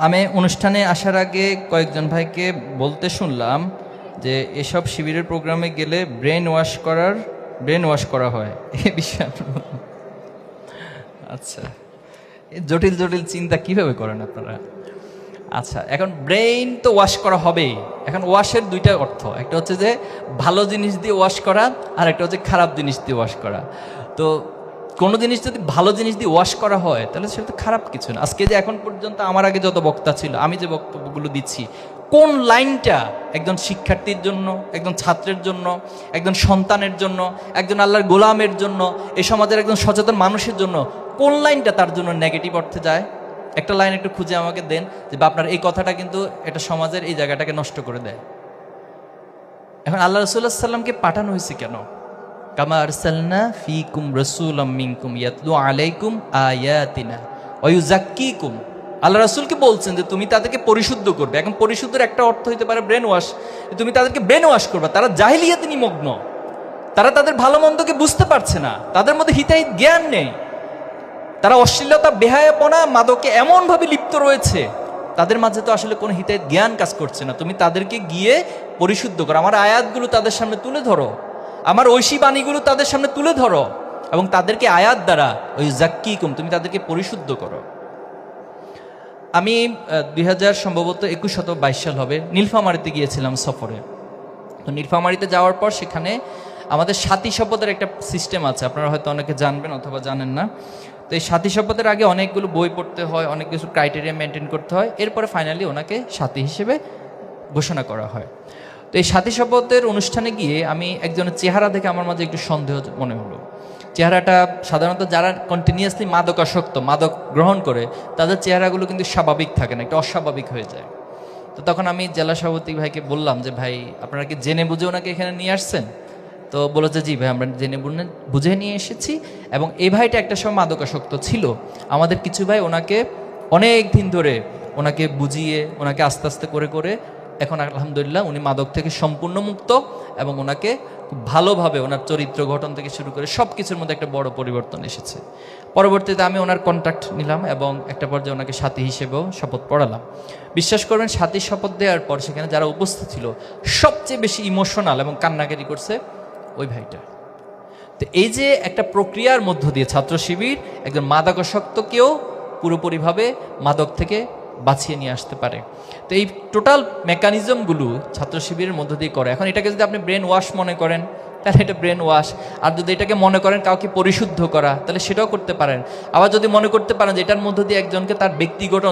আমি অনুষ্ঠানে আসার আগে কয়েকজন ভাইকে বলতে শুনলাম যে এসব শিবিরের প্রোগ্রামে গেলে ব্রেন ওয়াশ করা হয় এ বিষয়ে আচ্ছা, জটিল জটিল চিন্তা কিভাবে করেন আপনারা? আচ্ছা, এখন ব্রেইন তো ওয়াশ করা হবেই। এখন ওয়াশের দুইটা অর্থ, একটা হচ্ছে যে ভালো জিনিস দিয়ে ওয়াশ করা, আর একটা হচ্ছে খারাপ জিনিস দিয়ে ওয়াশ করা। তো কোনো জিনিস যদি ভালো জিনিস দিয়ে ওয়াশ করা হয় তাহলে সেটা তো খারাপ কিছু না। আজকে যে এখন পর্যন্ত আমার আগে যত বক্তা ছিল, আমি যে বক্তব্যগুলো দিচ্ছি, কোন লাইনটা একজন শিক্ষার্থীর জন্য, একজন ছাত্রের জন্য, একজন সন্তানের জন্য, একজন আল্লাহর গোলামের জন্য, এই সমাজের একজন সচেতন মানুষের জন্য, কোন লাইনটা তার জন্য নেগেটিভ অর্থে যায়? একটা লাইন একটু খুঁজে আমাকে দেন যে আপনার এই কথাটা কিন্তু এটা সমাজের এই জায়গাটাকে নষ্ট করে দেয়। এখন আল্লাহ রাসূলুল্লাহ সাল্লামকে পাঠানো হয়েছে কেন? কামা আরসালনা ফীকুম রাসূলাম মিনকুম ইয়াতলু আলাইকুম আয়াতিনা ওয়া ইউযাক্কিকুম। আল্লাহ রাসূলকে বলছেন যে তুমি তাদেরকে পরিশুদ্ধ করবে। এখন পরিশুদ্ধের একটা অর্থ হতে পারে ব্রেন ওয়াশ। তুমি তাদেরকে ব্রেন ওয়াশ করবে। তারা জাহিলিয়াতে নিমগ্ন, তারা তাদের ভালো মন্দকে বুঝতে পারছে না, তাদের মধ্যে হিতাহিত জ্ঞান নেই, তারা অশ্লীলতা, বেহায়াপনা, মাদকে এমনভাবে লিপ্ত রয়েছে, তাদের মাঝে তো আসলে কোনো হিতাহিত জ্ঞান কাজ করছে না। তুমি তাদেরকে গিয়ে পরিশুদ্ধ করো, আমার আয়াতগুলো তাদের সামনে তুলে ধরো, আমার ঐশী বাণীগুলো তাদের সামনে তুলে ধরো, এবং তাদেরকে আয়াত দ্বারা ওই জাক্কিকুম, তুমি তাদেরকে পরিশুদ্ধ করো। আমি সম্ভবত 2122 সাল হবে, নীলফামারীতে গিয়েছিলাম সফরে। তো নীলফামারীতে যাওয়ার পর সেখানে আমাদের সাথী শপথের একটা সিস্টেম আছে, আপনারা হয়তো অনেকে জানবেন অথবা জানেন না। তো এই সাথী শপথের আগে অনেকগুলো বই পড়তে হয়, অনেক কিছু ক্রাইটেরিয়া মেনটেন করতে হয়, এরপরে ফাইনালি ওনাকে সাথী হিসেবে ঘোষণা করা হয়। তো এই সাথী শপথের অনুষ্ঠানে গিয়ে আমি একজনের চেহারা দেখে আমার মাঝে একটু সন্দেহ মনে হলো। চেহারাটা সাধারণত যারা কন্টিনিউয়াসলি মাদকাসক্ত, মাদক গ্রহণ করে, তাদের চেহারাগুলো কিন্তু স্বাভাবিক থাকে না, একটু অস্বাভাবিক হয়ে যায়। তো তখন আমি জেলা সভাপতি ভাইকে বললাম যে ভাই, আপনারা কি জেনে বুঝে ওনাকে এখানে নিয়ে আসছেন? তো বলো যে জি ভাই, আমরা জেনে বুঝে নিয়ে এসেছি, এবং এই ভাইটা একটা সময় মাদকাসক্ত ছিল। আমাদের কিছু ভাই ওনাকে অনেক দিন ধরে ওনাকে বুঝিয়ে, ওনাকে আস্তে আস্তে করে করে এখন আলহামদুলিল্লাহ উনি মাদক থেকে সম্পূর্ণ মুক্ত, এবং ওনাকে খুব ভালোভাবে ওনার চরিত্র গঠন থেকে শুরু করে সব কিছুর মধ্যে একটা বড় পরিবর্তন এসেছে। পরবর্তীতে আমি ওনার কন্ট্যাক্ট নিলাম এবং একটা পর্যায়ে ওনাকে সাথী হিসেবেও শপথ পড়ালাম। বিশ্বাস করবেন, সাথী শপথ দেওয়ার পর সেখানে যারা উপস্থিত ছিল সবচেয়ে বেশি ইমোশনাল এবং কান্নাকাটি করছে ওই ভাইটা। তো এই যে একটা প্রক্রিয়ার মধ্য দিয়ে ছাত্র শিবির একজন মাদকাসক্তকেও পুরোপুরিভাবে মাদক থেকে বাঁচিয়ে নিয়ে আসতে পারে। তো এই টোটাল মেকানিজমগুলো ছাত্র শিবিরের মধ্য দিয়ে করে। এখন এটাকে যদি আপনি ব্রেন ওয়াশ মনে করেন তাহলে এটা ব্রেন ওয়াশ, আর যদি এটাকে মনে করেন কাউকে পরিশুদ্ধ করা তাহলে সেটাও করতে পারেন। আবার যদি মনে করতে পারেন যে এটার মধ্য দিয়ে একজনকে তার ব্যক্তিগত